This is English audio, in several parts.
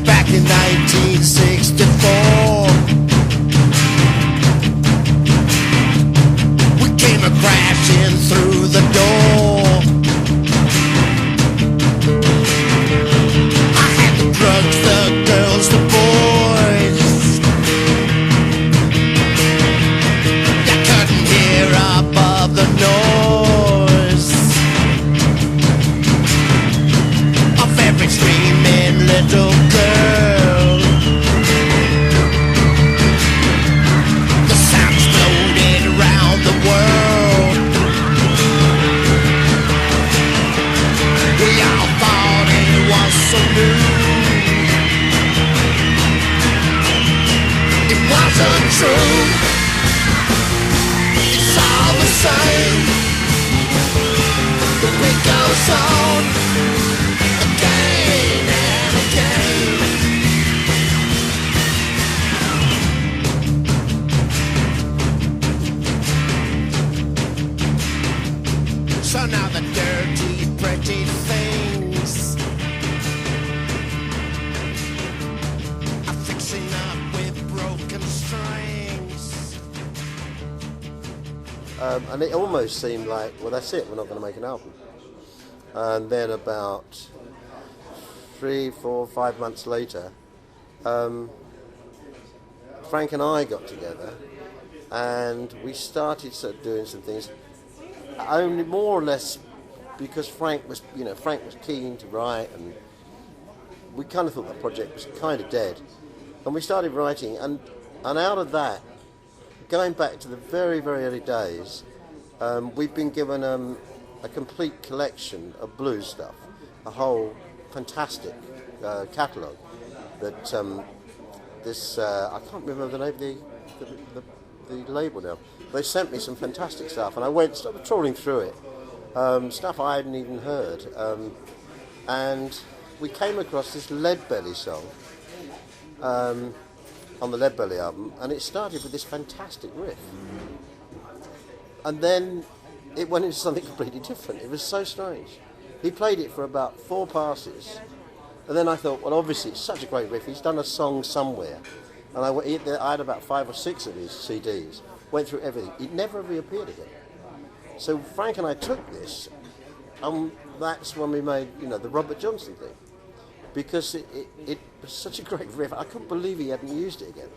back in 1964. We came crashing through the door. I had the drugs, the girls, the boys. You couldn't hear above the noise of every screaming little girl. The sound exploded around the world. We all thought it was so new. It wasn't true. It's all the same. The beat goes on again and again. So now the dirty, pretty things are fixing up with broken strings. And it almost seemed like, well, that's it, we're not going to make an album. And then about 3, 4, 5 months later, Frank and I got together and we started sort of doing some things, only more or less because Frank was keen to write, and we kind of thought that project was kind of dead. And we started writing, and out of that, going back to the very, very early days, we've been given a complete collection of blues stuff, a whole fantastic catalogue that I can't remember the name of the label now. They sent me some fantastic stuff, and I started trawling through it, stuff I hadn't even heard, and we came across this Leadbelly song on the Leadbelly album, and it started with this fantastic riff, and then it went into something completely different. It was so strange. He played it for about 4 passes, and then I thought, well, obviously it's such a great riff, he's done a song somewhere. And I had about 5 or 6 of his CDs, went through everything. It never reappeared again. So Frank and I took this, and that's when we made, the Robert Johnson thing. Because it was such a great riff, I couldn't believe he hadn't used it again.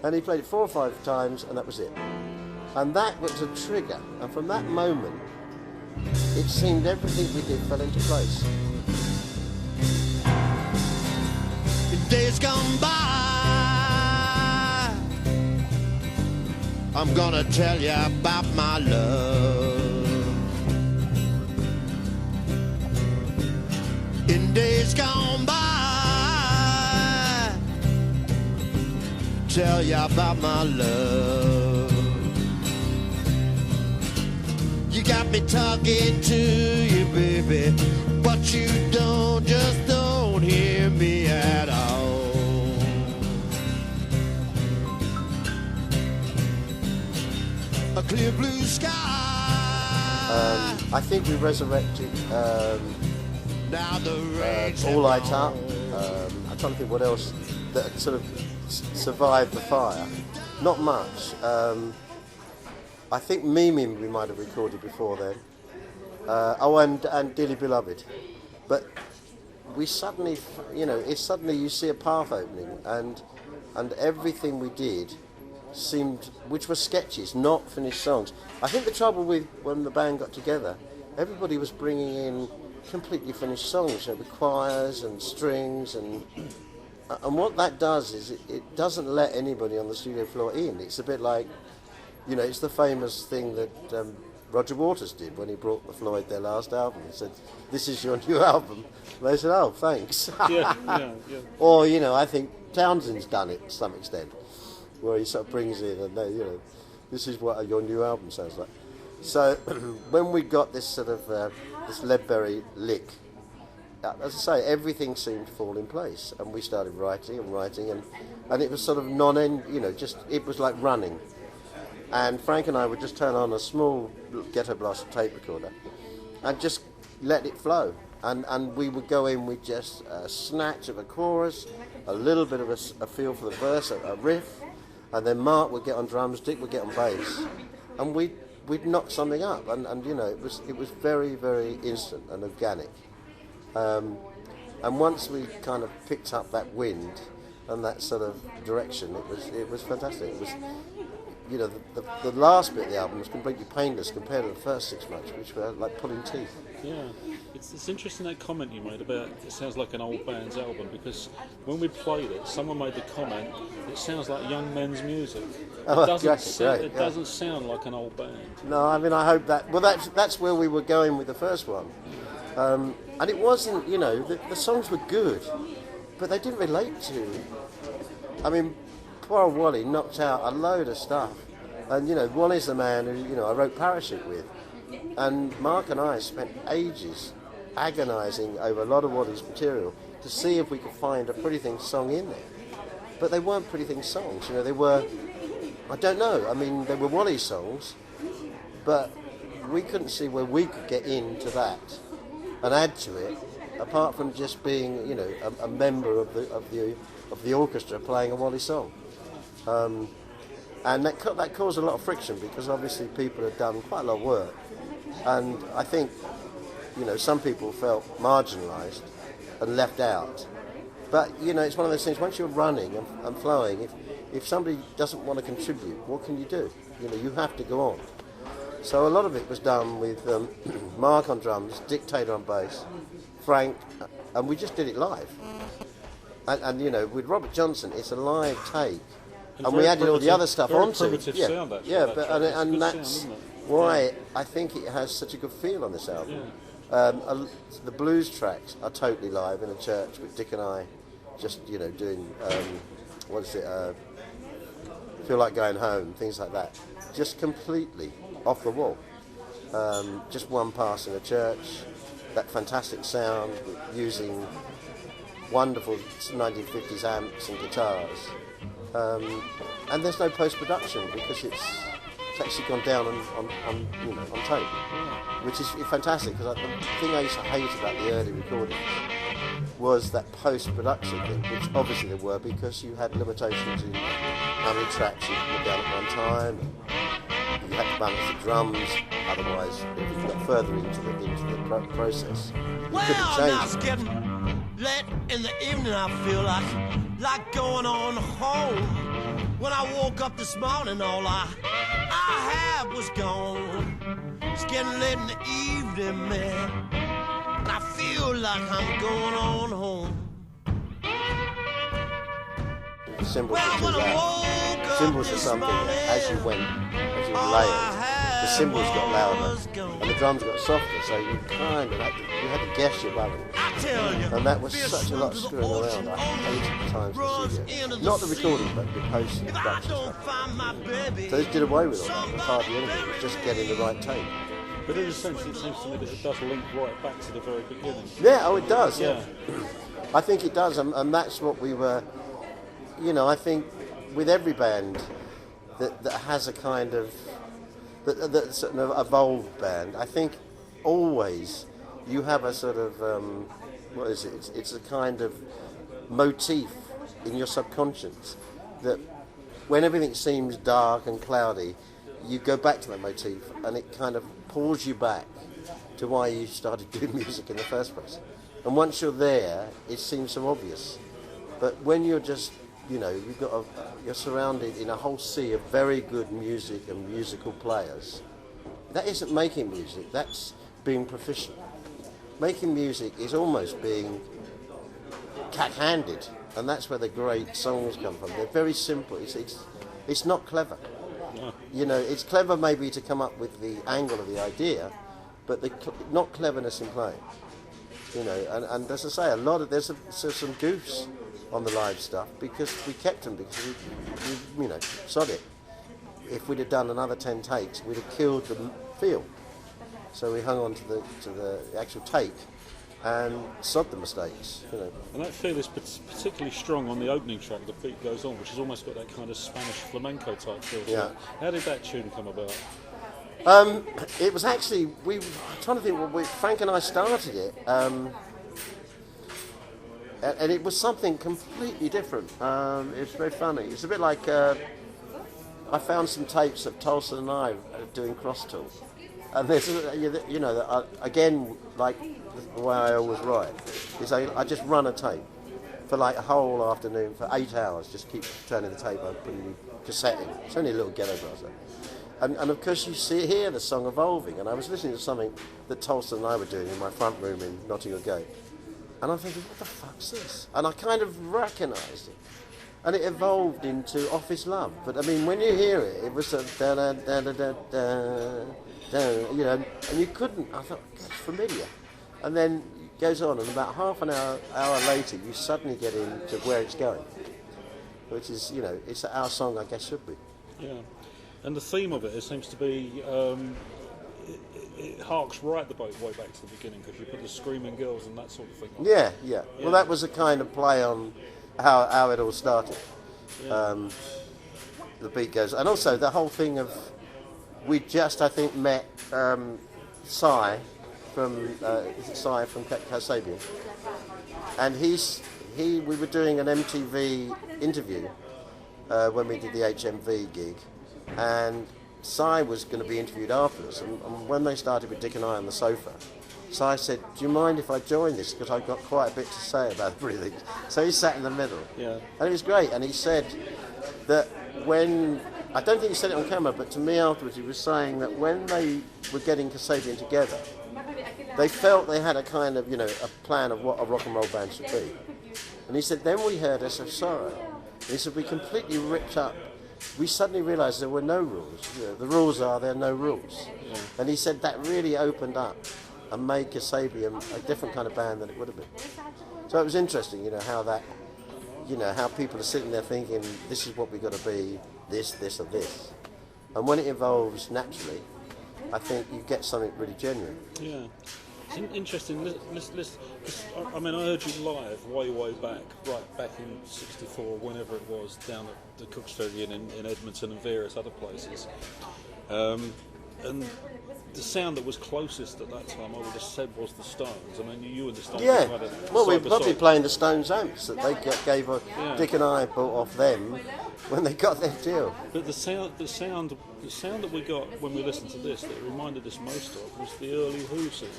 And he played it 4 or 5 times, and that was it. And that was a trigger. And from that moment, it seemed everything we did fell into place. In days gone by, I'm gonna tell you about my love. In days gone by, tell you about my love. You got me talking to you, baby, but you just don't hear me at all. A clear blue sky. I think we resurrected Now the rain's All Lights Up. I'm trying to think what else that sort of survived the fire. Not much. I think Mimi we might have recorded before then. And Dearly Beloved. But we suddenly, suddenly you see a path opening, and everything we did seemed, which were sketches, not finished songs. I think the trouble with when the band got together, everybody was bringing in completely finished songs, with choirs and strings, and what that does is it doesn't let anybody on the studio floor in. It's a bit like, it's the famous thing that Roger Waters did when he brought the Floyd their last album. He said, "This is your new album." And they said, "Oh, thanks." Yeah. Or, I think Townsend's done it to some extent, where he sort of brings in and they, this is what your new album sounds like. So when we got this sort of this Leadberry lick, as I say, everything seemed to fall in place, and we started writing, and it was sort of non-end, it was like running. And Frank and I would just turn on a small Ghetto Blaster tape recorder and just let it flow. And we would go in with just a snatch of a chorus, a little bit of a feel for the verse, a riff, and then Mark would get on drums, Dick would get on bass, and we'd knock something up, and you know, it was very, very instant and organic. And once we kind of picked up that wind and that sort of direction, it was fantastic. It was, you know, the last bit of the album was completely painless compared to the first 6 months, which were like pulling teeth. Yeah, it's interesting that comment you made about it sounds like an old band's album, because when we played it, someone made the comment, it sounds like young men's music. It doesn't sound like an old band. No, I mean, I hope that. Well, that's where we were going with the first one, and it wasn't. You know, the songs were good, but they didn't relate to. I mean, poor old Wally knocked out a load of stuff, and you know, Wally's the man who I wrote Parachute with. And Mark and I spent ages agonising over a lot of Wally's material to see if we could find a Pretty Things song in there. But they weren't Pretty Things songs, you know, they were, I don't know, I mean, they were Wally's songs, but we couldn't see where we could get into that and add to it, apart from just being, you know, a member of the orchestra playing a Wally song. And that caused a lot of friction, because obviously people had done quite a lot of work. And I think, you know, some people felt marginalised and left out. But, you know, it's one of those things, once you're running and flowing, if somebody doesn't want to contribute, what can you do? You know, you have to go on. So a lot of it was done with Mark on drums, Dick Taylor on bass, Frank, and we just did it live. And you know, with Robert Johnson, it's a live take. And we added all the other stuff onto it. Sound, actually, yeah, but and that's sound, why I think it has such a good feel on this album. Yeah. The blues tracks are totally live in a church with Dick and I, just doing Feel Like Going Home, things like that, just completely off the wall. Just one pass in a church, that fantastic sound using wonderful 1950s amps and guitars. And there's no post-production because it's actually gone down on tape, which is fantastic. Because the thing I used to hate about the early recordings was that post-production thing, which obviously there were, because you had limitations in how many tracks you could put down at one time. And you had to balance the drums, otherwise, if you got further into the process, you couldn't change it. Getting late in the evening, I feel like going on home. When I woke up this morning, all I had was gone. It's getting late in the evening, man, and I feel like I'm going on home. The cymbals were too loud. The cymbals are something that as you were laying, the cymbals got louder and the drums got softer, so you had to guess your balance. And that was such a lot of screwing around. I hated the times in the studio. Not the recording, but the post-production stuff. So this did away with all that. It was hardly anything. It was just getting the right take. But in a sense, it seems to me that it does link right back to the very beginning. Yeah, it does. Yeah. I think it does, and that's what we were. I think with every band that has a kind of that's an evolved band, I think always you have a sort of what is it? It's a kind of motif in your subconscious that when everything seems dark and cloudy, you go back to that motif, and it kind of pulls you back to why you started doing music in the first place. And once you're there, it seems so obvious. But when you're just you're surrounded in a whole sea of very good music and musical players. That isn't making music, that's being proficient. Making music is almost being cat-handed, and that's where the great songs come from. They're very simple. It's not clever. No. It's clever maybe to come up with the angle of the idea, but not cleverness in playing. And as I say, there's some goofs on the live stuff because we kept them, because we sod it. If we'd have done another 10 takes, we'd have killed the feel. So we hung on to the actual take and sod the mistakes. And that feel is particularly strong on the opening track, The Beat Goes On, which has almost got that kind of Spanish flamenco type feel. Yeah. How did that tune come about? It was actually, I'm trying to think, Frank and I started it. and it was something completely different. It's very funny. It's a bit like I found some tapes of Tolson and I doing cross talk, and there's again, like the way I always write is I just run a tape for like a whole afternoon for 8 hours, just keep turning the tape over, putting the cassette in. It's only a little ghetto browser. And of course you hear the song evolving, and I was listening to something that Tolson and I were doing in my front room in Nottingham Gate, and I'm thinking, what the fuck's this? And I kind of recognised it, and it evolved into Office Love. But I mean, when you hear it, it was a da da da da da da, you know, and you couldn't. I thought, that's familiar, and then it goes on, and about half an hour later, you suddenly get into where it's going, which is, you know, it's our song, I guess, should be. Yeah. And the theme of it seems to be, it harks right the way back to the beginning, because you put the screaming girls and that sort of thing on. Yeah. Well, that was a kind of play on how it all started. Yeah. The beat goes, and also the whole thing of, we just, I think, met Cy from Kasabian, and we were doing an MTV interview when we did the HMV gig. And Cy was going to be interviewed afterwards, and when they started with Dick and I on the sofa, Cy said, do you mind if I join this, because I've got quite a bit to say about everything. So he sat in the middle, and it was great. And he said that when, I don't think he said it on camera, but to me afterwards he was saying that when they were getting Kasabian together, they felt they had a kind of, you know, a plan of what a rock and roll band should be. And he said, then we heard S of Sorrow, and he said, we completely ripped up. We suddenly realised there were no rules. You know, the rules are there are no rules. Yeah. And he said that really opened up and made Kasabian a different kind of band than it would have been. So it was interesting, you know, how people are sitting there thinking, this is what we've got to be, this, or this. And when it evolves naturally, I think you get something really genuine. Yeah. It's interesting. I mean, I heard you live way back, right back in '64, whenever it was, down at the Cook's Ferry in Edmonton and various other places. And the sound that was closest at that time, I would have said, was the Stones. I mean, you and the Stones. Yeah. Well, we were probably playing the Stones amps that they gave. Dick and I bought off them when they got their deal. But the sound that we got when we listened to this, that reminded us most of, was the early Who sound.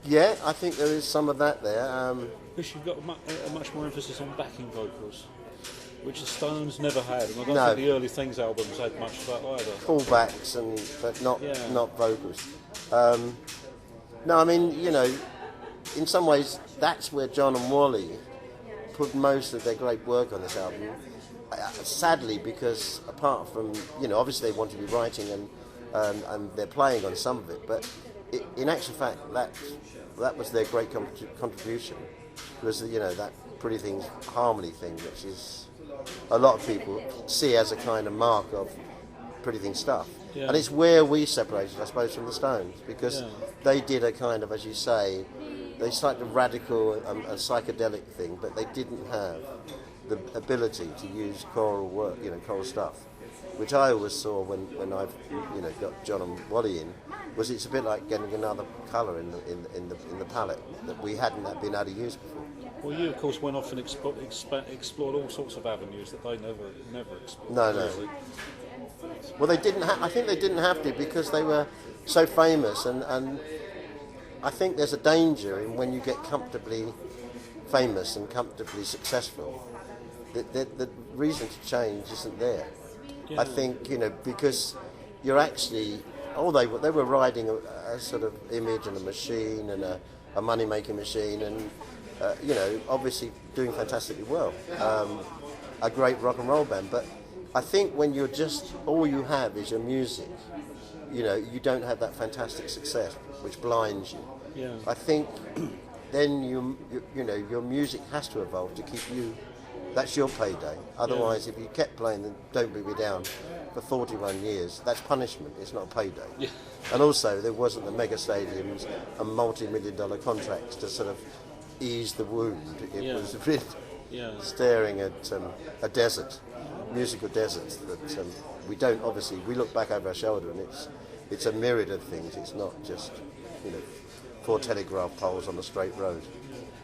Yeah, I think there is some of that there. Because you've got a much more emphasis on backing vocals, which the Stones never had, and I don't think the early Things albums had much of that either. Callbacks, but not vocals. No, I mean, you know, in some ways that's where John and Wally put most of their great work on this album. Sadly, because apart from, you know, obviously they want to be writing and they're playing on some of it, but in actual fact that was their great contribution. Was, you know, that Pretty Things harmony thing, which is a lot of people see as a kind of mark of Pretty Things stuff. Yeah. And it's where we separated, I suppose, from the Stones, because they did a kind of, as you say, they started a radical and a psychedelic thing, but they didn't have the ability to use choral work, you know, choral stuff, which I always saw when I've, you know, got John and Wally in, was it's a bit like getting another colour in the palette that we hadn't been able to use before. Well, you of course went off and explored all sorts of avenues that they never explored. No. Well, they didn't. I think they didn't have to, because they were so famous, and I think there's a danger in when you get comfortably famous and comfortably successful. The reason to change isn't there. Yeah. I think, you know, because you're actually, they were riding a sort of image and a machine and a money-making machine, and you know, obviously doing fantastically well, a great rock and roll band. But I think when you're just, all you have is your music, you know, you don't have that fantastic success, which blinds you. Yeah. I think then you know, your music has to evolve to keep you. That's your payday. Otherwise, if you kept playing the Don't Bring Me Down for 41 years, that's punishment. It's not a payday. Yeah. And also, there wasn't the mega stadiums and multi-million-dollar contracts to sort of ease the wound. It was really staring at a desert, musical desert that we don't, obviously, we look back over our shoulder and it's a myriad of things. It's not just, you know, 4 telegraph poles on a straight road.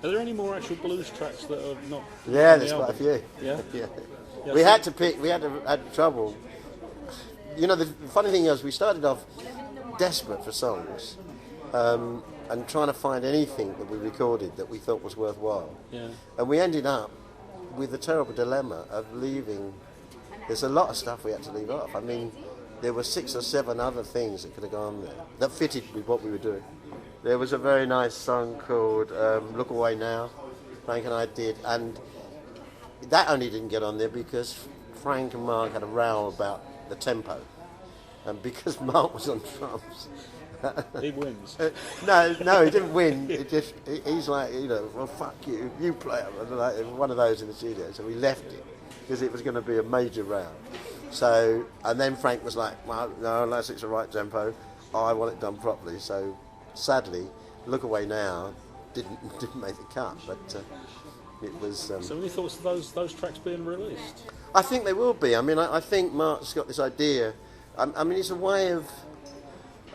Are there any more actual blues tracks that are not? Yeah, on the there's quite a album? few. Yeah. Yeah. We had to pick. We had trouble. You know, the funny thing is, we started off desperate for songs, and trying to find anything that we recorded that we thought was worthwhile. Yeah. And we ended up with the terrible dilemma of leaving. There's a lot of stuff we had to leave off. I mean, there were 6 or 7 other things that could have gone there that fitted with what we were doing. There was a very nice song called Look Away Now, Frank and I did, and that only didn't get on there because Frank and Mark had a row about the tempo. And because Mark was on drums... He wins. No, he didn't win. He's like, well, fuck you, you play it. Like, one of those in the studio. So we left it because it was going to be a major row. So, and then Frank was like, well, no, unless it's the right tempo, I want it done properly. So, sadly, Look Away Now didn't make the cut, but it was... So any thoughts of those tracks being released? I think they will be. I mean, I think Mark's got this idea. I mean, it's a way of...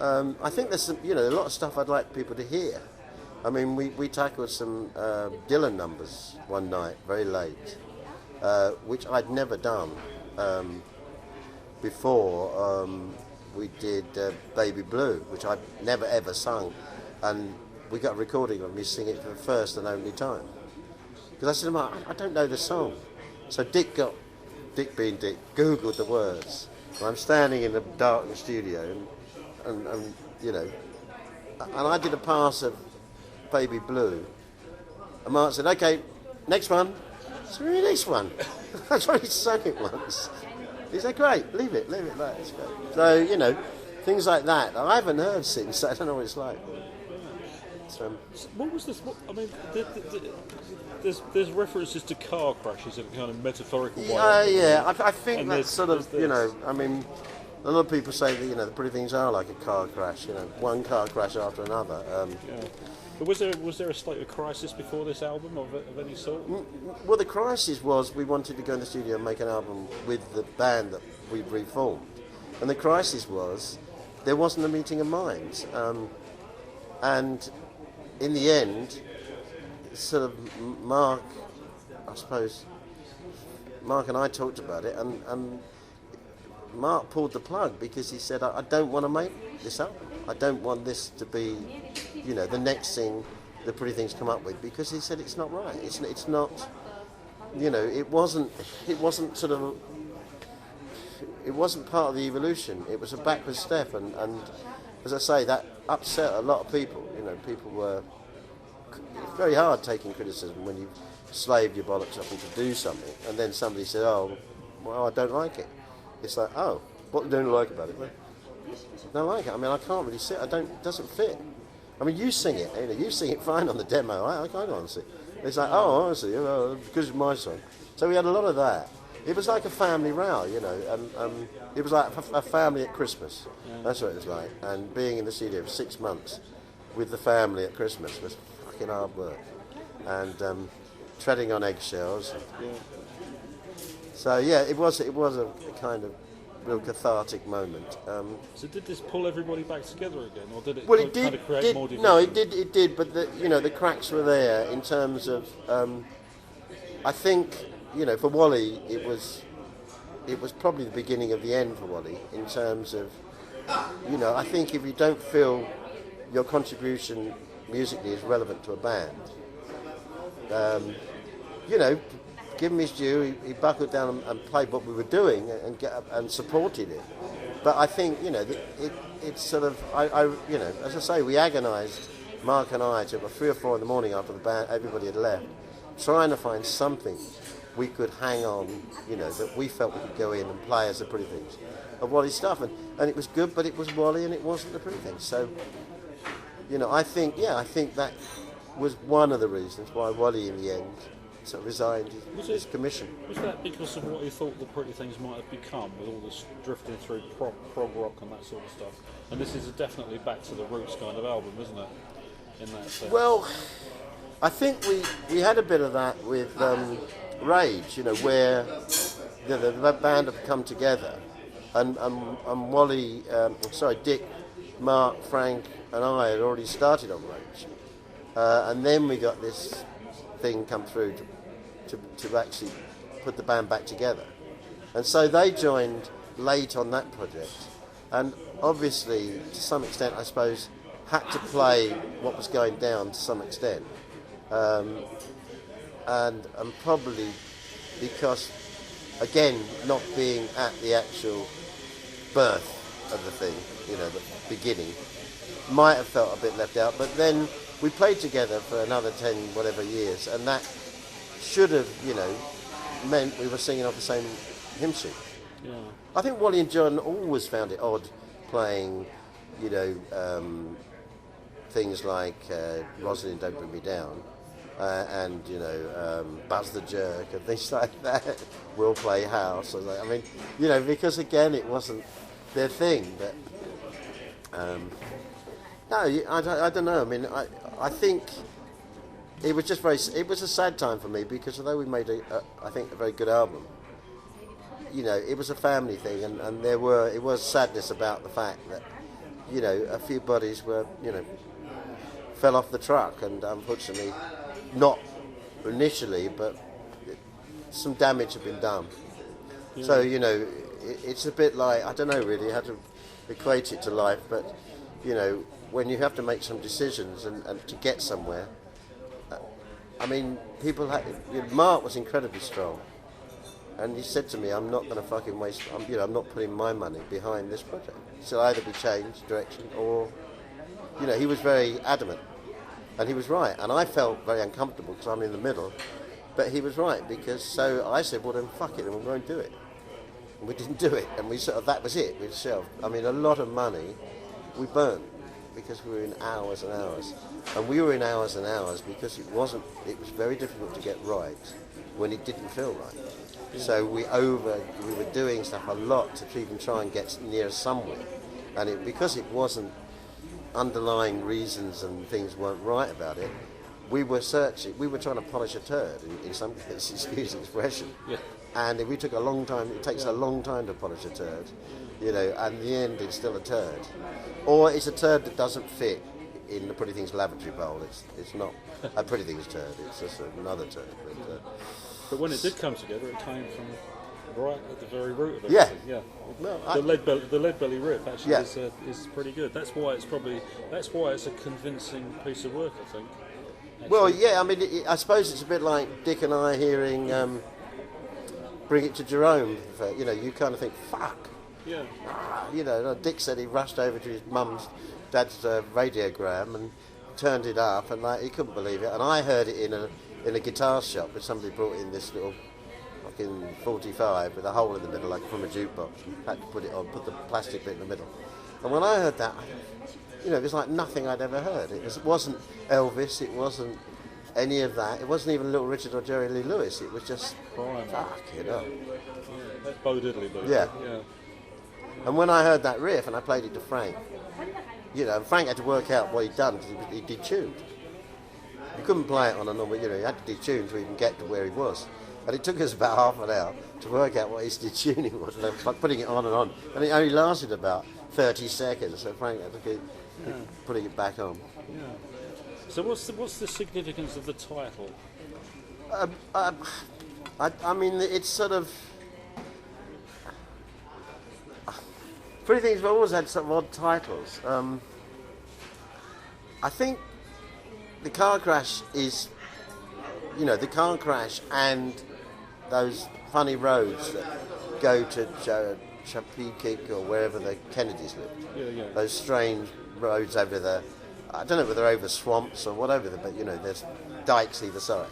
I think there's some, a lot of stuff I'd like people to hear. I mean, we tackled some Dylan numbers one night, very late, which I'd never done before. We did Baby Blue, which I'd never ever sung, and we got a recording of me singing it for the first and only time. Because I said to Mark, I don't know the song. So Dick being Dick, Googled the words. And I'm standing in the darkened studio, and I did a pass of Baby Blue, and Mark said, okay, next one. So we released one. That's why he sung it once. He said, great, leave it, like it's great. So, things like that I haven't heard since. I don't know what it's like. What was this? I mean, there's references to car crashes in a kind of metaphorical way. I think that's sort of, I mean, a lot of people say that, the Pretty Things are like a car crash, one car crash after another. But was there a state of crisis before this album of any sort? Well, the crisis was we wanted to go in the studio and make an album with the band that we'd reformed. And the crisis was there wasn't a meeting of minds. And in the end, sort of Mark and I talked about it, and Mark pulled the plug because he said, I don't want to make this album. I don't want this to be, the next thing the Pretty Things come up with, because he said it's not right. It's not, it wasn't sort of, it wasn't part of the evolution. It was a backward step, and as I say, that upset a lot of people. People were, it's very hard taking criticism when you've slaved your bollocks up to do something, and then somebody said, oh, well, I don't like it. It's like, oh, what don't you like about it? I don't like it. I mean, I can't really sit. It doesn't fit. I mean, you sing it. You sing it fine on the demo. I can't honestly. It's like, oh, honestly, because it's my song. So we had a lot of that. It was like a family row, and it was like a family at Christmas. Yeah. That's what it was like. And being in the studio for 6 months with the family at Christmas was fucking hard work. And treading on eggshells. Yeah. So yeah, it was a kind of real cathartic moment. So did this pull everybody back together again, or did it kind of create more division? No, it did. But the cracks were there in terms of. I think for Wally, it was probably the beginning of the end for Wally in terms of. I think if you don't feel your contribution musically is relevant to a band, give him his due. He buckled down and played what we were doing and supported it. But I think it's sort of as I say, we agonised, Mark and I, till 3 or 4 in the morning after the band everybody had left, trying to find something we could hang on, that we felt we could go in and play as the Pretty Things of Wally's stuff, and it was good, but it was Wally and it wasn't the Pretty Things. So I think that was one of the reasons why Wally in the end sort of resigned his commission. Was that because of what he thought the Pretty Things might have become, with all this drifting through prog rock and that sort of stuff? And this is definitely back to the roots kind of album, isn't it? In that sense. Well, I think we had a bit of that with Rage, where the band have come together, and Wally, Dick, Mark, Frank, and I had already started on Rage, and then we got this thing come through to actually put the band back together. And so they joined late on that project, and obviously, to some extent, I suppose, had to play what was going down to some extent. And probably because, again, not being at the actual birth of the thing, the beginning, might have felt a bit left out. But then we played together for another 10 whatever years, and that should have, meant we were singing off the same hymn sheet. Yeah. I think Wally and John always found it odd playing, things like Rosalind Don't Bring Me Down, and Buzz the Jerk and things like that. We'll Play House. Because again it wasn't their thing. But no, I don't know. I think it was just it was a sad time for me, because although we made I think a very good album, it was a family thing, and it was sadness about the fact that a few bodies were fell off the truck, and unfortunately, not initially, but some damage had been done. Yeah. So it's a bit like, I don't know really how to equate it to life, but when you have to make some decisions and to get somewhere. People Mark was incredibly strong, and he said to me, "I'm not going to fucking waste. I'm not putting my money behind this project. So either be changed direction, or he was very adamant." And he was right, and I felt very uncomfortable because I'm in the middle, but he was right, because so I said, well then fuck it, and we're going to do it. And we didn't do it, and that was it, we shelved. A lot of money we burnt, because we were in hours and hours, and we were in hours and hours because it was very difficult to get right when it didn't feel right. Yeah. So we were doing stuff a lot to even try and get near somewhere, and because it wasn't, underlying reasons and things weren't right about it, we were searching, we were trying to polish a turd in some cases, excuse the expression. Yeah. And we took a long time, it takes a long time to polish a turd, and in the end it's still a turd. Or it's a turd that doesn't fit in the Pretty Things lavatory bowl. It's not a Pretty Things turd, it's just another turd. But when it did come together, it came from right at the very root of everything. Yeah. No, the lead belly riff actually is pretty good. That's why it's a convincing piece of work, I think. Actually. Well, yeah. I suppose it's a bit like Dick and I hearing "Bring It to Jerome." You kind of think, "Fuck." Yeah. Dick said he rushed over to his dad's radiogram and turned it up, and he couldn't believe it. And I heard it in a guitar shop, where somebody brought in this little fucking 45 with a hole in the middle, like from a jukebox, and had to put the plastic bit in the middle. And when I heard that, it was like nothing I'd ever heard. It wasn't Elvis, it wasn't any of that. It wasn't even Little Richard or Jerry Lee Lewis. It was just fuck. Yeah, that's Bo Diddley. Yeah. And when I heard that riff and I played it to Frank, Frank had to work out what he'd done, because he detuned. You couldn't play it on a normal, he had to detune to even get to where he was. And it took us about half an hour to work out what his detuning was, like putting it on. And it only lasted about 30 seconds, so Frank had to keep putting it back on. Yeah. So what's the significance of the title? It's sort of... Pretty Things have always had some odd titles. I think the car crash is, the car crash and those funny roads that go to Chapekik or wherever the Kennedys lived. Yeah. Those strange roads over the, I don't know whether they're over swamps or whatever, but there's dikes either side.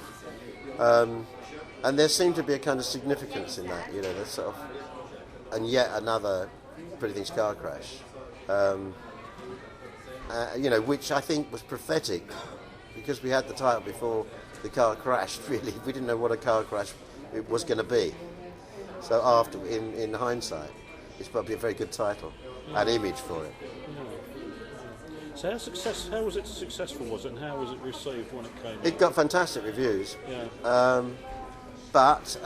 And there seemed to be a kind of significance in that, there's sort of, and yet another Pretty Things car crash, which I think was prophetic, because we had the title before the car crashed. Really, we didn't know what a car crash it was going to be. So after, in hindsight, it's probably a very good title and image for it. So how was it successful? And how was it received when it came out? It got fantastic reviews. Yeah. But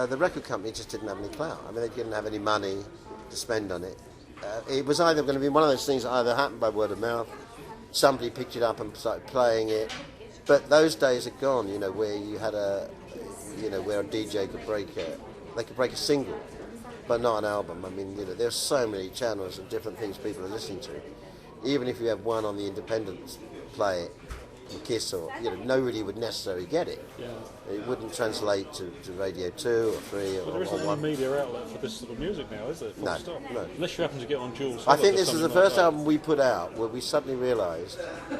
the record company just didn't have any clout. They didn't have any money to spend on it. It was either going to be one of those things that either happened by word of mouth, somebody picked it up and started playing it, But those days are gone, you know, where you had where a DJ could break a single, but not an album. I mean, you know, there's so many channels and different things people are listening to. Even if you have one on the independent play it, Kiss, or, you know, nobody would necessarily get it. Yeah. It wouldn't translate to Radio 2 or 3 or, But there isn't or any 1. media outlet for this sort of music now, is there? No, Stop. no. Unless you happen to get on Jules. I think this was the first album we put out where we suddenly realised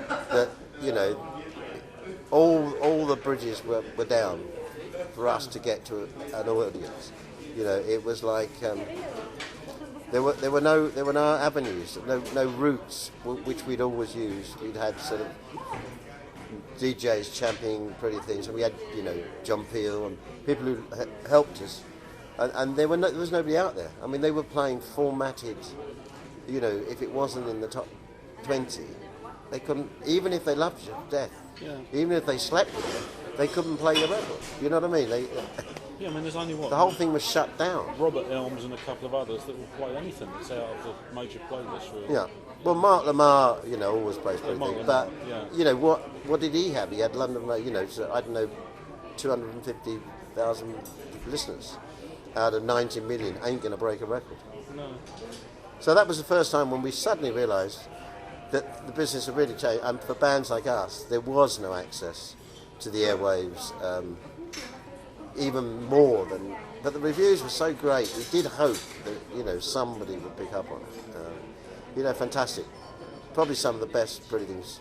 that, you know, all the bridges were down for us to get to an audience. You know, it was like there were no avenues, no routes which we'd always used. We'd had sort of DJs championing pretty things, and we had, you know, John Peel and people who helped us, and there was nobody out there. I mean, they were playing formatted. You know, if it wasn't in the top 20, they couldn't. Even if they loved you to death, even if they slept with you, they couldn't play your record. You know what I mean? Yeah, I mean, there's only the whole thing was shut down. Robert Elms and a couple of others that will play anything that's out of the major playlist, really. Yeah. Well, Mark Lamar, you know, always plays pretty things. But, you know, what did he have? He had London, you know, so, I don't know, 250,000 listeners out of 90 million ain't going to break a record. No. So that was the first time when we suddenly realised that the business had really changed. And for bands like us, there was no access to the airwaves, even more than... But the reviews were so great, we did hope that, you know, somebody would pick up on it. You know, fantastic. Probably some of the best Pretty Things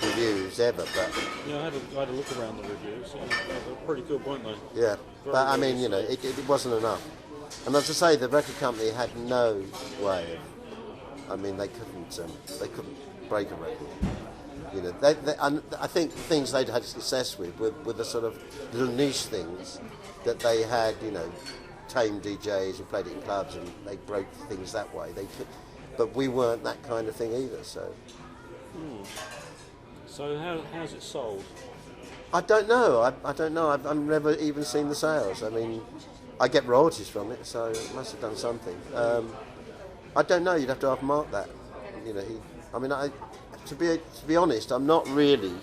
reviews ever, but... Yeah, I had a look around the reviews. They were pretty good, weren't they? Yeah, but I mean, you know, it wasn't enough. And as I say, the record company had no way of... I mean, they couldn't break a record. You know, and I think things they'd had success with were the sort of little niche things that they had, you know, tame DJs who played it in clubs and they broke things that way. But we weren't that kind of thing either, so... So how's it sold? I don't know. I don't know. I've never even seen the sales. I mean, I get royalties from it, so it must have done something. I don't know. You'd have to ask Mark that. You know, to be honest, I'm not really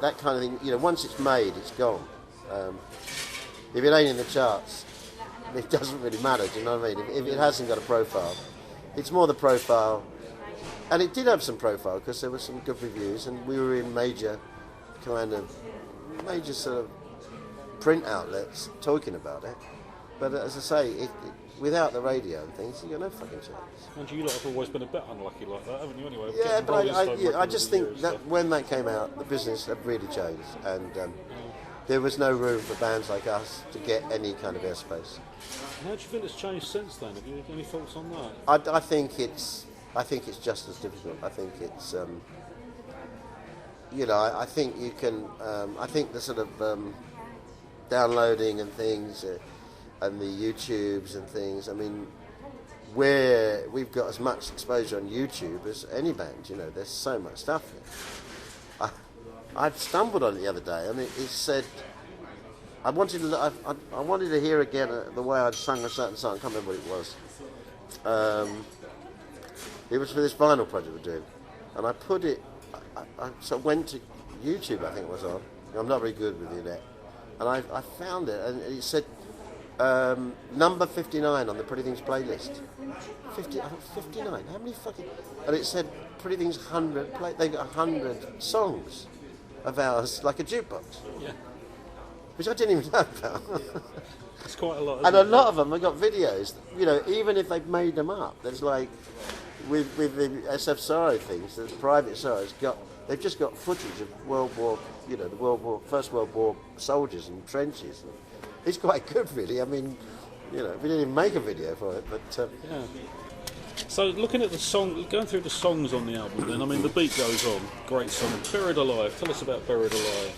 that kind of thing. You know, once it's made, it's gone. If it ain't in the charts, it doesn't really matter. Do you know what I mean? If it hasn't got a profile, it's more the profile. And it did have some profile because there were some good reviews, and we were in major sort of print outlets talking about it. But as I say, without the radio and things, you got no fucking chance. And you lot have always been a bit unlucky like that, haven't you? Anyway. Yeah, but I just think that when that came out, the business had really changed, and there was no room for bands like us to get any kind of airspace. How do you feel it's changed since then? Have you any thoughts on that? I think it's just as difficult. I think it's, you know, I think you can, I think the sort of downloading and things, and the YouTubes and things, I mean, we've got as much exposure on YouTube as any band, you know, there's so much stuff there. I stumbled on it the other day. I mean, it said, I wanted to hear again the way I'd sung a certain song. I can't remember what it was. It was for this vinyl project we're doing, and I put it. I sort of went to YouTube. I think it was on. I'm not very good with the internet, and I found it, and it said number 59 on the Pretty Things playlist. 59. How many fucking? And it said Pretty Things 100. They got 100 songs of ours, like a jukebox. Yeah. Which I didn't even know about. It's quite a lot. And a lot of them have got videos. You know, even if they've made them up, there's like with the SF Sorrow things, the private Sorrows they've just got footage of World War, you know, First World War soldiers and trenches. It's quite good, really. I mean, you know, we didn't even make a video for it, but yeah. So looking at the song, going through the songs on the album, then I mean the beat goes on. Great song, Buried Alive. Tell us about Buried Alive.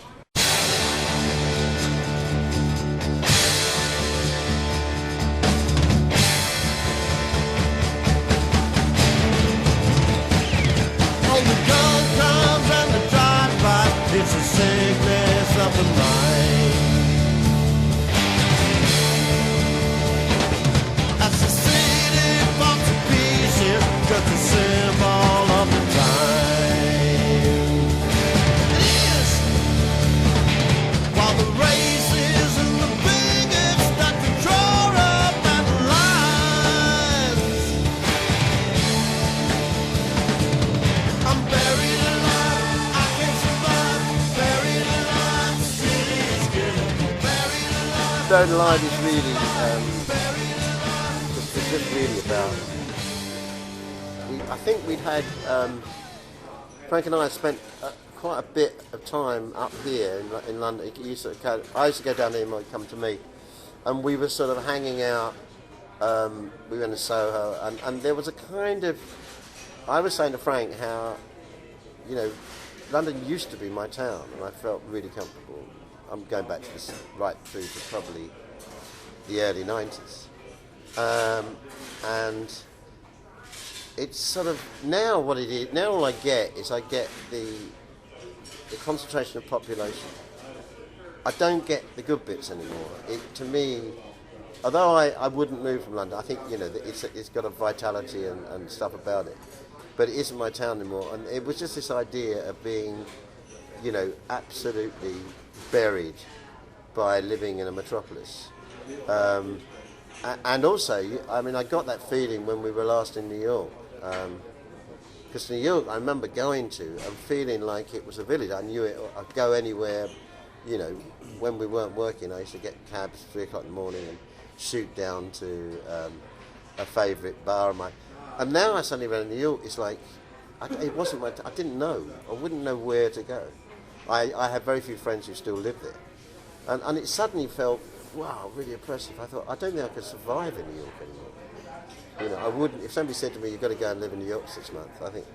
It's a sickness of the mind. As the city falls to pieces, just a symbol of the time. It is Own Live is really just really about. I think we'd had Frank and I had spent quite a bit of time up here in London. I used to go down there and he'd come to me, and we were sort of hanging out. We went to Soho, and there was a kind of. I was saying to Frank how, you know, London used to be my town, and I felt really comfortable. I'm going back to this right through to probably the early 90s. And it's sort of, now what it is, now all I get is I get the concentration of population. I don't get the good bits anymore. To me, although I wouldn't move from London, I think, you know, it's got a vitality and stuff about it. But it isn't my town anymore. And it was just this idea of being, you know, absolutely buried by living in a metropolis. And also, I mean, I got that feeling when we were last in New York. Because New York, I remember going to and feeling like it was a village. I knew it. I'd go anywhere, you know, when we weren't working, I used to get cabs at 3 o'clock in the morning and shoot down to a favourite bar of mine. And now I suddenly went to New York, it's like, it wasn't my, I didn't know. I wouldn't know where to go. I have very few friends who still live there. And it suddenly felt, wow, really oppressive. I thought, I don't think I could survive in New York anymore. You know, I wouldn't, if somebody said to me, you've got to go and live in New York 6 months, I think,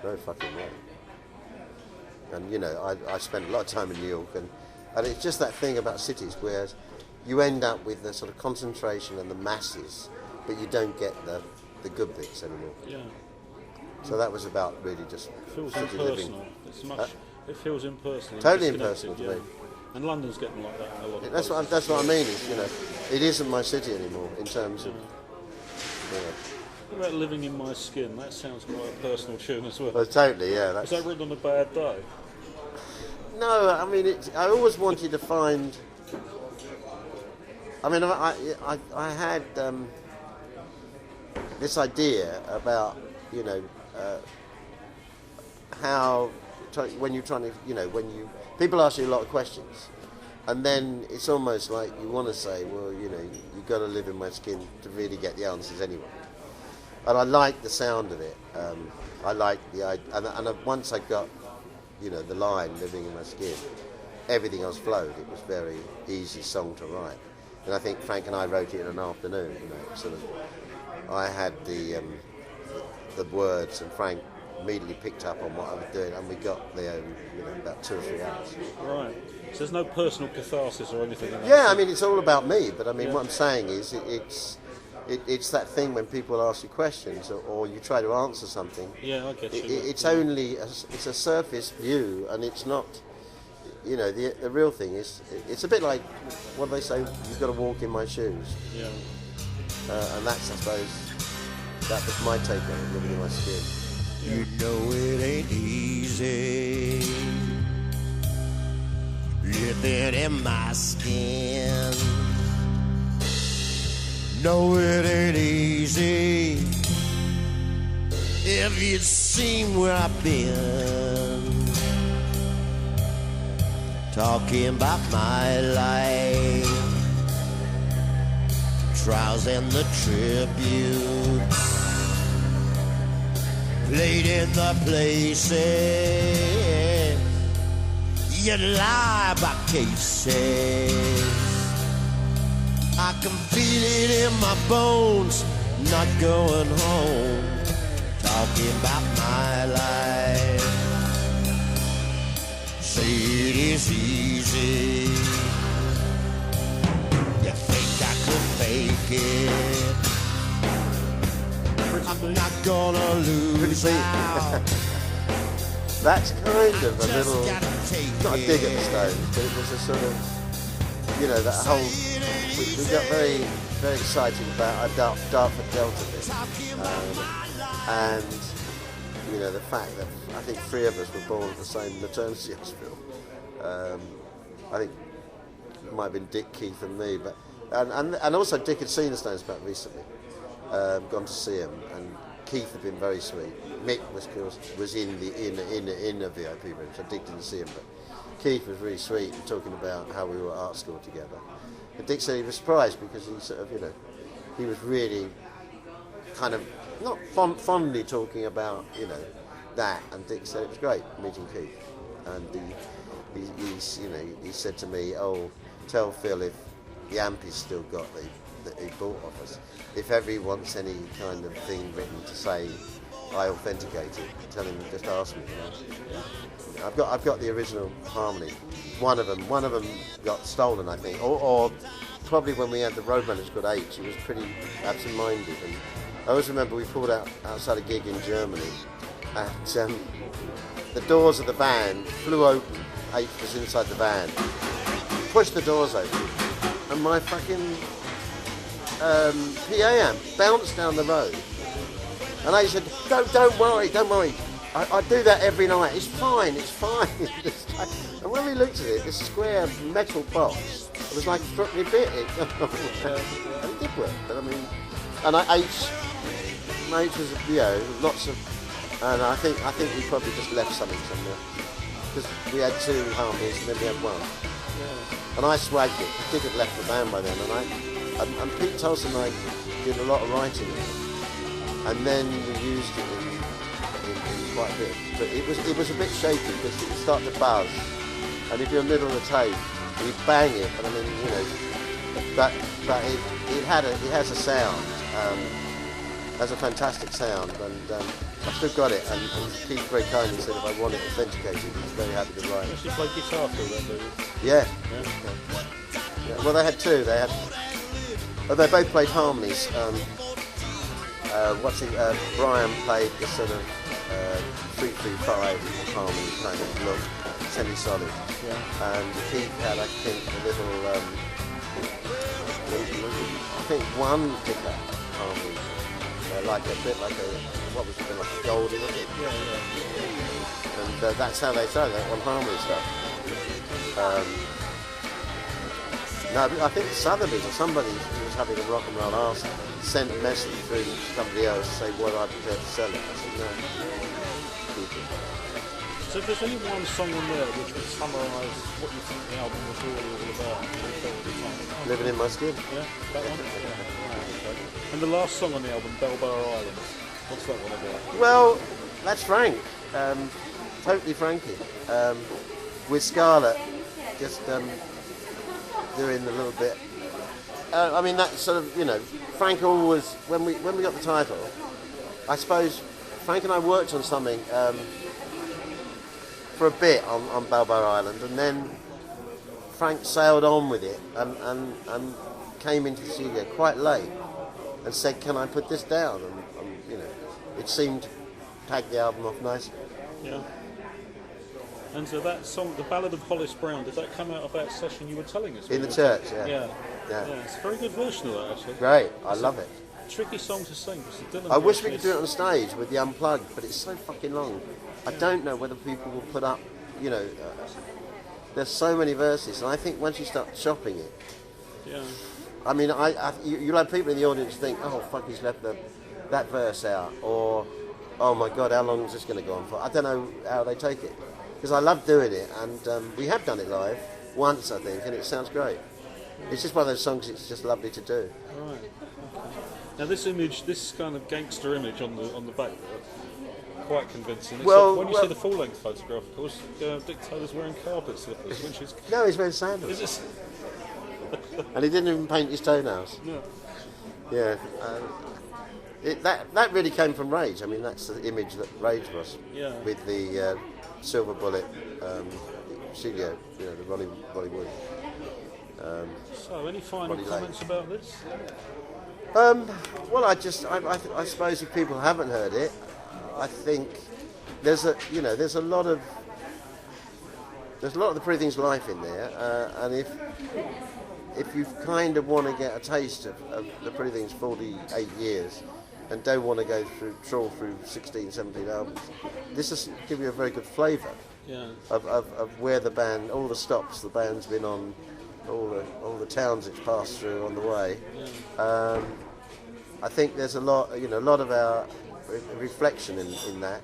no fucking way. And, you know, I spent a lot of time in New York, and it's just that thing about cities where you end up with the sort of concentration and the masses, but you don't get the good bits anymore. Yeah. So that was about really just feels city living. Impersonal. It feels impersonal. Totally impersonal to me. And London's getting like that in a lot of that's places. That's what I mean. Is, you know, it isn't my city anymore in terms of. You know. What about Living in My Skin? That sounds quite a personal tune as well. Well, totally, yeah. Was that written on a bad day? No, I mean, I always wanted to find. I mean, I had this idea about, you know, how when you're trying to, you know, people ask you a lot of questions, and then it's almost like you want to say, well, you know, you've got to live in my skin to really get the answers anyway. And I like the sound of it. I like the idea, and once I got, you know, the line "living in my skin," everything else flowed. It was a very easy song to write, and I think Frank and I wrote it in an afternoon. You know, sort of. I had the words, and Frank immediately picked up on what I was doing, and we got there in, you know, about 2 or 3 hours. Right. So there's no personal catharsis or anything in that? Yeah, I mean, it's all about me, but I mean, what I'm saying is it's that thing when people ask you questions or you try to answer something. Yeah, I get you. It's only it's a surface view, and it's not. You know, the real thing is, it's a bit like what they say. You've got to walk in my shoes. Yeah. And that's, I suppose, that was my take on it, living in my skin. You know it ain't easy living in my skin. No, it ain't easy if you'd seen where I've been. Talking about my life, trials and the tributes, played in the places you lie by cases. I can feel it in my bones, not going home, talking about my life. Say it is easy, you think I could fake it, I'm not gonna lose out. That's kind of a little, not a dig at the Stones, but it was a sort of, you know, that whole, we got very, very excited about a Dartford Delta bit, and, you know, the fact that I think 3 of us were born at the same maternity hospital. I think it might have been Dick, Keith and me, but and also Dick had seen the Stones back recently, gone to see him, and Keith had been very sweet. Mick was in the VIP room, so Dick didn't see him, but Keith was really sweet and talking about how we were at art school together. And Dick said he was surprised because he sort of, you know, he was really kind of not fondly talking about, you know, that. And Dick said it was great meeting Keith. And he said to me, "Oh, tell Phil if the amp he's still got that he bought off us, if ever he wants any kind of thing written to say I authenticate it, tell him just ask me." You know? I've got the original harmony. One of them got stolen, I think, or probably when we had the road manager called H, he was pretty absent-minded. And I always remember we pulled outside a gig in Germany, and the doors of the van flew open. H was inside the van, pushed the doors open, and my fucking PA amp bounced down the road. And H said, don't worry. I do that every night. It's fine. And when we looked at it, this square metal box, it was like it struck me a bit. It did work, but I mean, and H was, you know, lots of, and I think we probably just left something somewhere because we had 2 harmonies and then we had 1. Yeah. And I swagged it. Dick had left the band by then, and Pete Tolson and I did a lot of writing, and then we used it in quite a bit. But it was a bit shaky because it would start to buzz, and if you're in the middle of the tape, you bang it. But I mean, you know, but it has a sound. Has a fantastic sound, and I've still got it. And Keith very kindly said if I want it authenticated, he's very happy to write it. Actually played guitar through that, do you? Yeah. Well, they had 2. They both played harmonies. Brian played the sort of 3-3-5 harmony kind of look, semi-solid. Yeah. And Keith had, I think, a little, I think 1 pickup harmony, like a what was it, like a golden, was it? Yeah. And that's how they sang that 1 harmony stuff. No, I think Sotheby's or somebody who was having a rock and roll arse sent a message through to somebody else to say, "What I prepared to sell it?" I said, "No." So if there's only one song on there which would summarise what you think the album was really all about, Living in My Skin. Yeah, that one? Yeah. Okay. And the last song on the album, Balboa Island, what's that one about? Well, that's Frank. Totally Frankie. With Scarlett, just doing a little bit. I mean, that sort of, you know, Frank always, when we got the title, I suppose Frank and I worked on something for a bit on Balboa Island, and then Frank sailed on with it and came into the studio quite late and said, "Can I put this down?" And you know, it seemed to tag the album off nicely. Yeah. And so that song, The Ballad of Hollis Brown, did that come out of that session you were telling us? In the church, Yeah. It's a very good version of that, actually. Great, I love it. Tricky song to sing. I wish we could do it on stage with the unplugged, but it's so fucking long. I don't know whether people will put up, you know, there's so many verses, and I think once you start chopping it, I mean, you'll have people in the audience think, "Oh fuck, he's left that verse out," or "Oh my god, how long is this going to go on for?" I don't know how they take it, because I love doing it, and we have done it live once, I think, and it sounds great. It's just one of those songs it's just lovely to do. Right. Okay. Now this kind of gangster image on the back there, quite convincing. When you see the full-length photograph, of course, Dick Taylor's wearing carpet slippers, which is... No, he's wearing sandals. Is it? And he didn't even paint his toenails. No. Yeah. That really came from Rage. I mean, that's the image that Rage was. Yeah. With the Silver Bullet studio, you know, the Ronnie Wood. So, any final comments about this? Well, I suppose if people haven't heard it, I think there's a lot of the Pretty Things life in there, and if you kind of want to get a taste of the Pretty Things 48 years and don't want to trawl through 16, 17 albums, this will give you a very good flavour of where the band, all the stops the band's been on, all the towns it's passed through on the way. I think there's a lot of our reflection in that.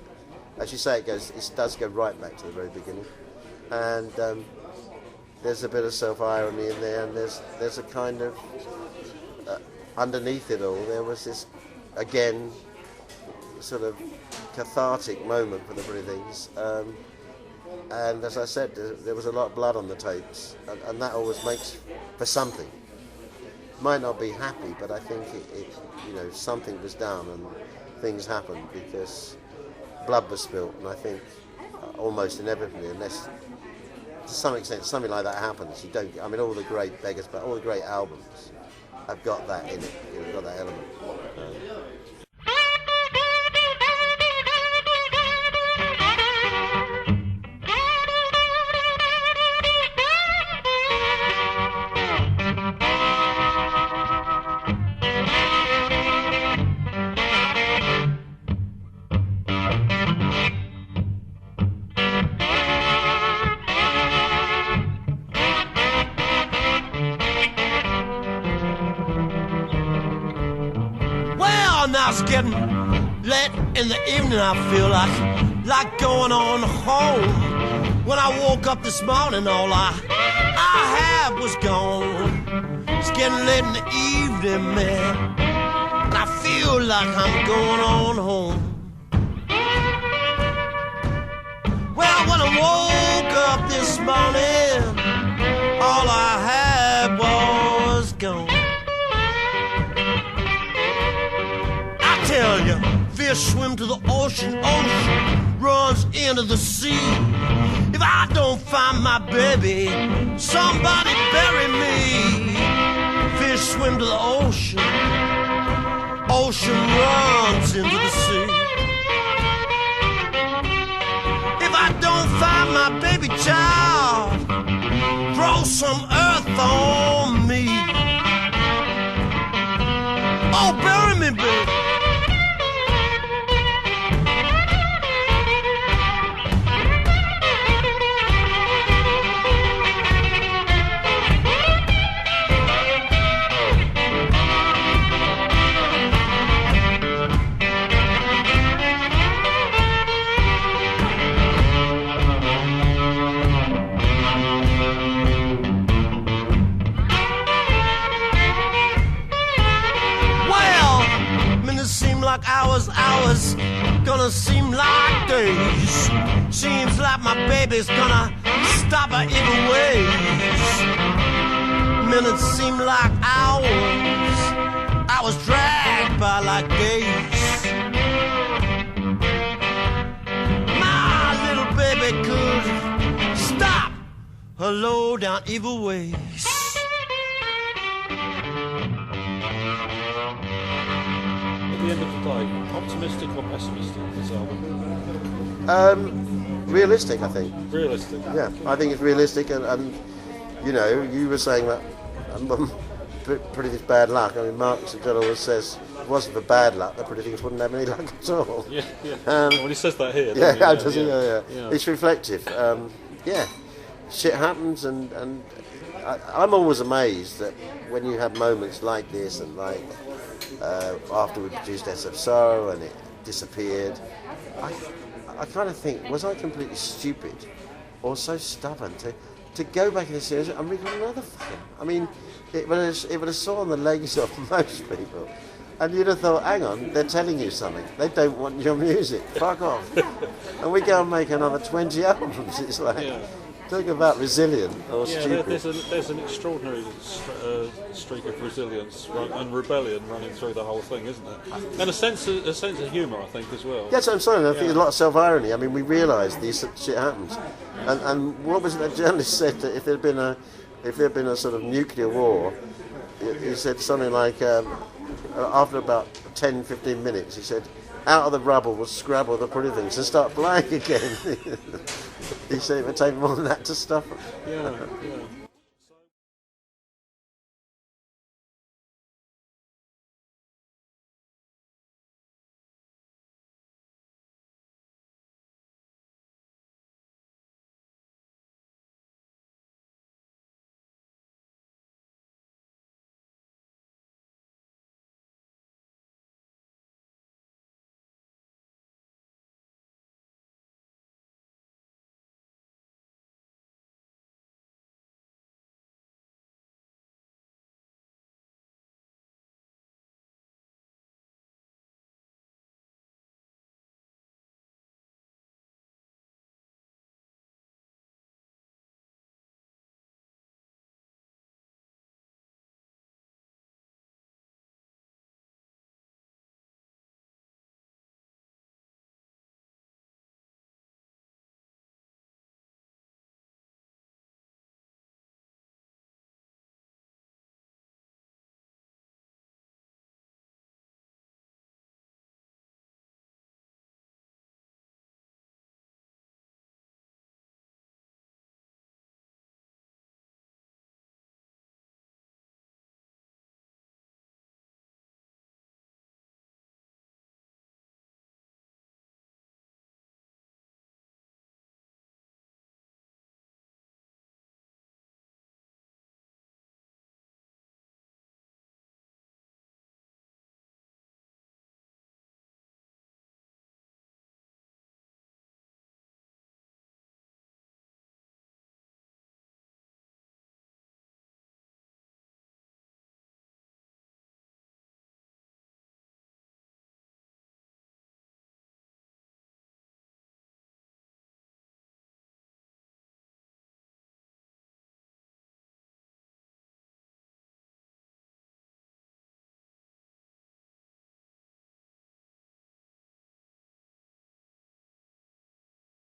As you say, it does go right back to the very beginning, and there's a bit of self-irony in there, and there's a kind of underneath it all, there was this, again, sort of cathartic moment for the Breathings. And as I said, there was a lot of blood on the tapes, and that always makes for something. Might not be happy, but I think it something was done and things happened because blood was spilt, and I think almost inevitably, unless to some extent something like that happens, you don't. I mean, all the great beggars, but all the great albums have got that in it. Got that element. Now it's getting late in the evening. I feel like going on home. When I woke up this morning, all I had was gone. It's getting late in the evening, man, and I feel like I'm going on home. Well, when I woke up this morning, all I had was gone. Tell you, fish swim to the ocean, ocean runs into the sea. If I don't find my baby, somebody bury me. Fish swim to the ocean, ocean runs into the sea. If I don't find my baby child, throw some earth on me. Oh, bury me, baby. Like hours, gonna seem like days. Seems like my baby's gonna stop her evil ways. Minutes seem like hours, I was dragged by like days. My little baby could stop her low down evil ways. At the end of the day, optimistic or pessimistic, this album? Realistic, I think. Realistic? Yeah, I think it's realistic, and you were saying that Pretty Things Bad Luck. I mean, Mark John always says, if it wasn't for bad luck, the Pretty Things wouldn't have any luck at all. Yeah. Well, he says that here. Yeah. It's reflective. Shit happens, and I'm always amazed that when you have moments like this, and like after we produced S of Sorrow and it disappeared, I kind of think, was I completely stupid or so stubborn to go back in the series and record another fucking... I mean, it would have sawn the legs off most people. And you'd have thought, hang on, they're telling you something. They don't want your music. Fuck off. And we go and make another 20 albums. It's like... Yeah. Talk about resilient or stupid. There's an extraordinary streak of resilience and rebellion running through the whole thing, isn't there? And a sense of humour, I think, as well. Yes, I'm sorry. I think there's a lot of self-irony. I mean, we realise this shit happens, and what was it that journalist said that if there'd been a sort of nuclear war, he said something like after about 10-15 minutes, he said, out of the rubble will scrabble the Pretty Things and start playing again. He said it would take more than that to stop them. Yeah.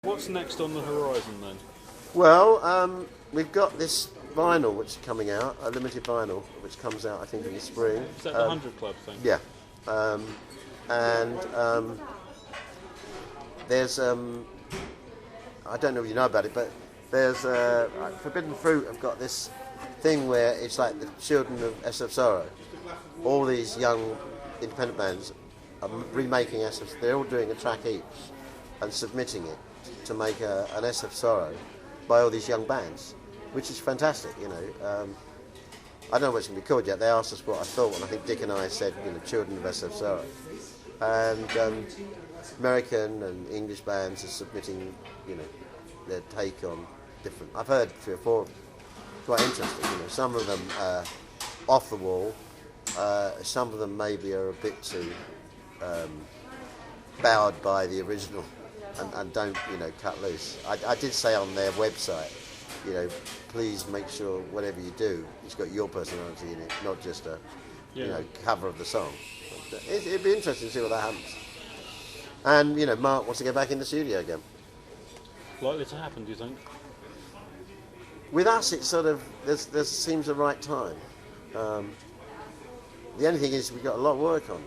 What's next on the horizon then? Well, we've got this vinyl which is coming out, a limited vinyl, which comes out I think in the spring. Is that the 100 Club thing? Yeah. There's, I don't know if you know about it, but there's Forbidden Fruit have got this thing where it's like the children of SF Sorrow. All these young independent bands are remaking SF. They're all doing a track each and submitting it to make an SF Sorrow by all these young bands, which is fantastic. You know, I don't know what it's going to be called yet. They asked us what I thought, and I think Dick and I said, you know, Children of SF Sorrow. And American and English bands are submitting, you know, their take on different. I've heard 3 or 4 quite interesting. You know, some of them off the wall. Some of them maybe are a bit too bowed by the original and don't, you know, cut loose. I did say on their website, you know, please make sure whatever you do, it's got your personality in it, not just a you know, cover of the song. It'd be interesting to see what that happens. And, you know, Mark wants to go back in the studio again. Likely to happen, do you think? With us, it's sort of, there seems the right time. The only thing is we've got a lot of work on,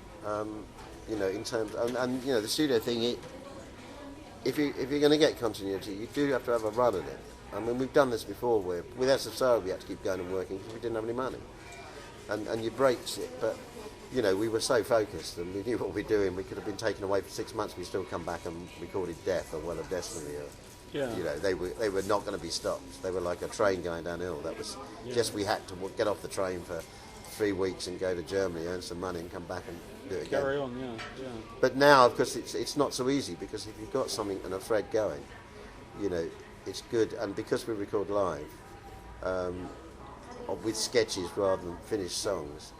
you know, in terms, and you know, the studio thing, if you're going to get continuity, you do have to have a run at it. I mean, we've done this before, where with SFSO we had to keep going and working because we didn't have any money. And you breaks it, but, you know, we were so focused and we knew what we were doing, we could have been taken away for 6 months, we still come back and recorded Death or Well of Destiny. Or, you know, they were not going to be stopped. They were like a train going downhill. That was just, we had to get off the train for 3 weeks and go to Germany, earn some money and come back and do it again. Carry on, yeah. But now, of course, it's not so easy, because if you've got something and a thread going, you know, it's good. And because we record live, with sketches rather than finished songs,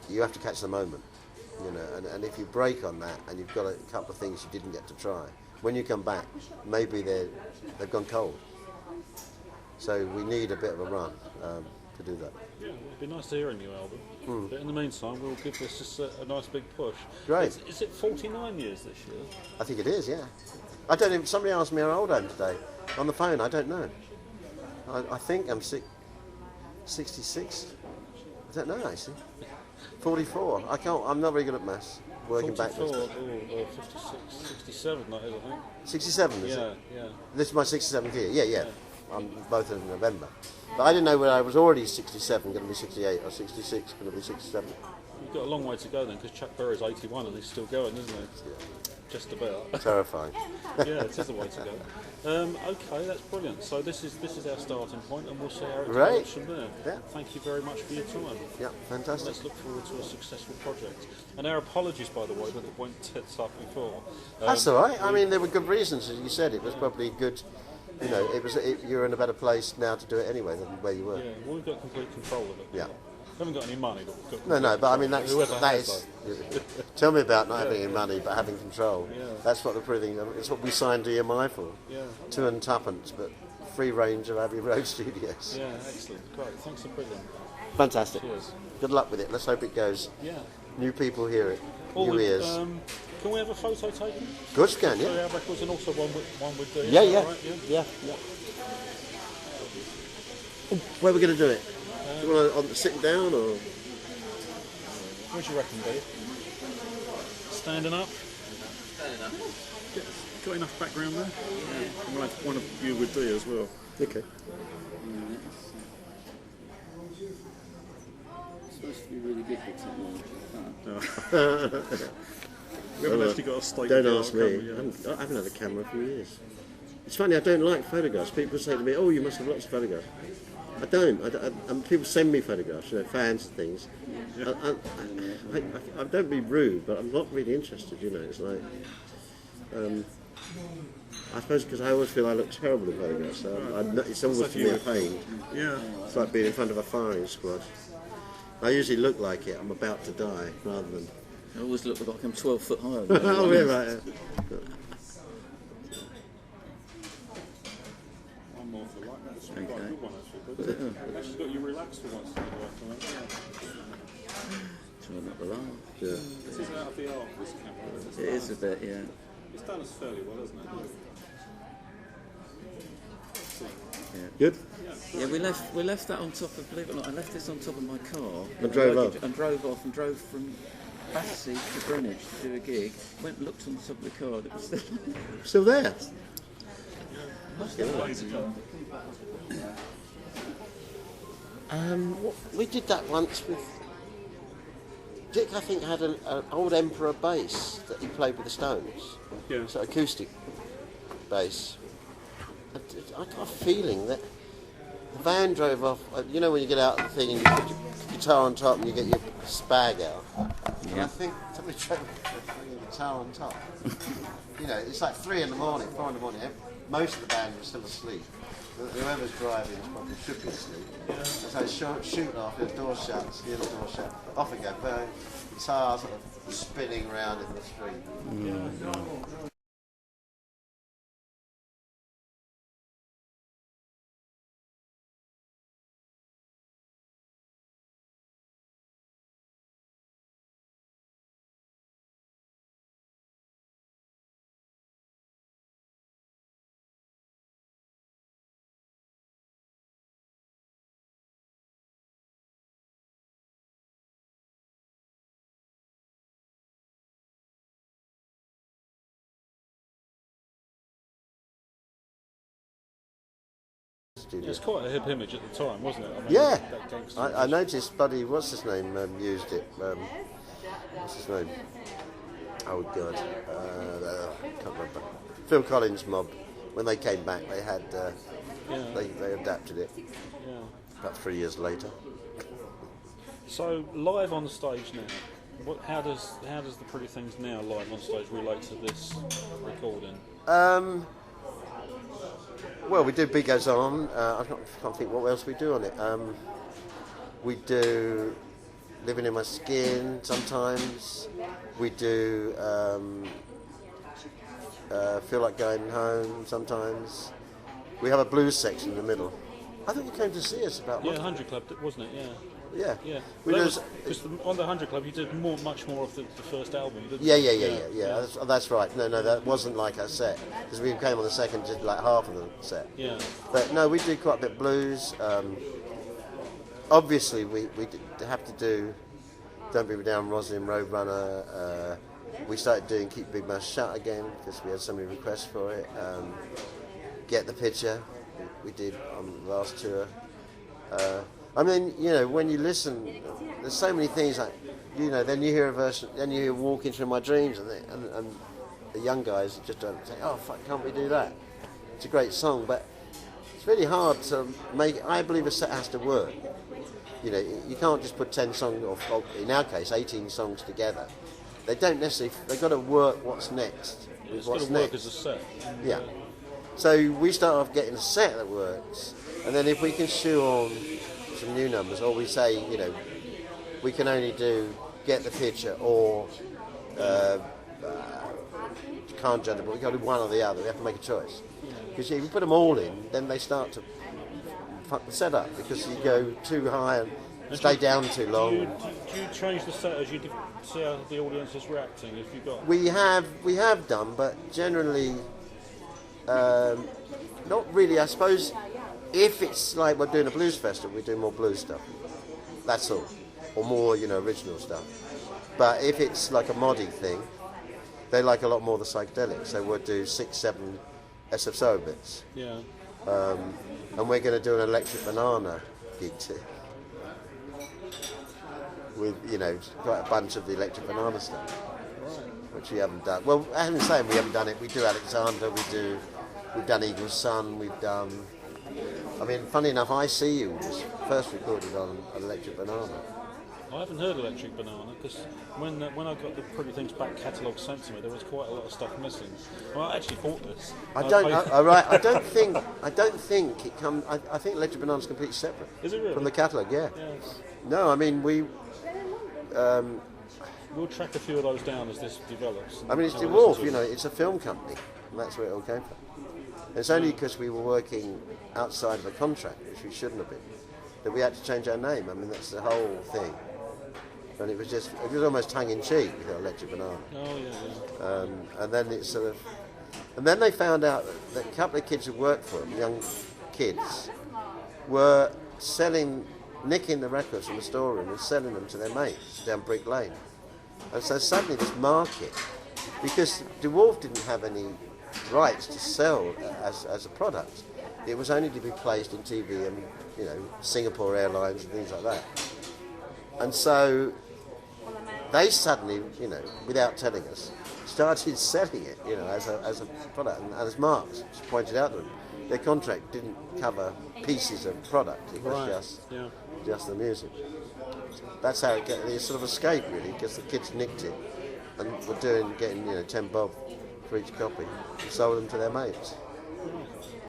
you have to catch the moment, you know, and if you break on that and you've got a couple of things you didn't get to try, when you come back, maybe they've gone cold. So we need a bit of a run to do that. Yeah, it'd be nice to hear a new album. But in the meantime, we'll give this just a nice big push. Great. Is it 49 years this year? I think it is, yeah. I don't even, somebody asked me how old I am today on the phone. I don't know. I think I'm 66. I don't know, actually. 44. I'm not very good at maths. Working 44, backwards. or 56, 67, that is, I think. 67, is it? Yeah. This is my 67th year. Yeah. I'm both in November. But I didn't know whether I was already 67, going to be 68, or 66, going to be 67. You've got a long way to go then, because Chuck Berry's 81 and he's still going, isn't he? Yeah. Just about. Terrifying. Yeah, it is a way to go. Okay, that's brilliant. So this is our starting point, and we'll see how it Great. develops from there. Yeah. Thank you very much for your time. Yeah, fantastic. Let's look forward to a successful project. And our apologies, by the way, that it went tits up before. That's all right. I mean, there were good reasons, as you said. It was probably good. You know, you're in a better place now to do it anyway than where you were. Yeah, well, we've got complete control of it. Yeah. We haven't got any money, but we've got No, but I mean, that has, is. Tell me about not having any money, but having control. Yeah. That's what the pretty. It's what we signed EMI for. Yeah. 2 and tuppence, but free range of Abbey Road Studios. Yeah, excellent. Great. Thanks a billion. Fantastic. Cheers. Good luck with it. Let's hope it goes. Yeah. New people hear it. New ears. Can we have a photo taken? Good scan, So yeah. our records, and also one with the. Yeah. Right, Yeah. Where are we going to do it? Do you want to sitting down or? What do you reckon, Dave? Standing up? Standing up. Got enough background there? Yeah. We'll have one of you with D as well. Okay. It's supposed to be really good for technology. We haven't actually got a stake. Don't ask me. I haven't had a camera for years. It's funny, I don't like photographs. People say to me, "Oh, you must have lots of photographs." I don't. And people send me photographs, you know, fans and things. Yeah. I don't be rude, but I'm not really interested, you know. It's like, I suppose because I always feel I look terrible in photographs. So it's almost for me a pain. Yeah. It's like being in front of a firing squad. I usually look like it. I'm about to die, rather than. I always look like I'm 12 foot higher. Oh, yeah, right. One more for like that. It's quite a Okay. good one, actually. But it's got you relaxed for once in a while. Try not to laugh. Yeah. This is out of the art, this camera. It is a bit, yeah. It's done us fairly well, hasn't it? Good. Yeah, we left that on top of, believe it or not, I left this on top of my car. And drove off? And drove off and drove from Battersea to Greenwich to do a gig. Went and looked on the top of the car and it was Still still there? We did that once with Dick. I think had an old Emperor bass that he played with the Stones. Yeah. So acoustic bass. I got a feeling that the van drove off. You know when you get out of the thing and you put your guitar on top and you get your spag out. Yeah. I think somebody drove with your guitar on top. You know, it's like 3 in the morning, 4 in the morning. Most of the band was still asleep. Whoever's driving probably should be asleep. Yeah. So shoot off, the door shuts, the other door shut, off we go, boom, guitar sort of spinning around in the street. Yeah, it's quite a hip image at the time, wasn't it? I mean, Yeah, that gangster I noticed Buddy, what's his name, used it. What's his name? Oh God, can't remember. Phil Collins Mob. When they came back, they had they adapted it. Yeah. About 3 years later. So live on stage now, how does the Pretty Things now live on stage relate to this recording? Well, we do Beat Goes On. I can't think what else we do on it. We do Living in My Skin sometimes. We do Feel Like Going Home sometimes. We have a blues section in the middle. I think you came to see us about 100 Club, wasn't it? Yeah. Yeah. Because on the 100 Club you did much more of the first album, didn't Yeah. you? That's right. No, that wasn't like our set. Because we came on the second, did like half of the set. Yeah. But no, we do quite a bit of blues. Obviously, we have to do Don't Be Down, Rosalind, Roadrunner. We started doing Keep Big Mouth Shut again because we had so many requests for it. Get the Picture, we did on the last tour. I mean, you know, when you listen, there's so many things like, you know, then you hear a version, then you hear Walking Through My Dreams, and the young guys just don't say, oh, fuck, can't we do that? It's a great song, but it's really hard to make. I believe a set has to work. You know, you can't just put 10 songs, or in our case, 18 songs together. They don't necessarily. They've got to work what's next. It's got to work as a set. Yeah. So we start off getting a set that works, and then if we can shoe on some new numbers, or we say, you know, we can only do Get the Picture or Can't Judge It, but we've got to do one or the other. We have to make a choice. Because if you put them all in, then they start to fuck the set up, because you go too high and stay down too long. Do you change the set as you see how the audience is reacting? If you got We have done, but generally not really. I suppose if it's like we're doing a blues festival, we do more blues stuff. That's all, or more, you know, original stuff. But if it's like a moddy thing, they like a lot more the psychedelic. So we'll do 6, 7 SFO bits. Yeah. And we're going to do an Electric Banana gig too, with, you know, quite a bunch of the Electric Banana stuff, which we haven't done. Well, I haven't said we haven't done it. We do Alexander. We've done Eagle's Son. We've done. I mean, funny enough, I See You was first recorded on Electric Banana. I haven't heard Electric Banana because when I got the Pretty Things back catalogue sent to me, there was quite a lot of stuff missing. Well, I actually bought this. I don't think it comes. I think Electric Banana's completely separate. Is it really? From the catalogue? Yeah. Yeah. No, I mean we. We'll track a few of those down as this develops. I mean, it's DeWolf, you know, it's a film company, and that's where it all came from. It's only because we were working outside of a contract, which we shouldn't have been, that we had to change our name. I mean, that's the whole thing. And it was almost tongue-in-cheek, with Electric Banana. Oh, yeah. And then and then they found out that a couple of kids who worked for them, young kids, were nicking the records from the storeroom and selling them to their mates down Brick Lane. And so suddenly this market, because Dwarf didn't have any rights to sell as a product, it was only to be placed in TV and, you know, Singapore Airlines and things like that. And so they suddenly, you know, without telling us, started selling it, you know, as a product. And as Mark's pointed out to them, their contract didn't cover pieces of product. It was just the music. That's how it sort of escaped, really, because the kids nicked it and were getting, you know, 10 bob for each copy and sold them to their mates.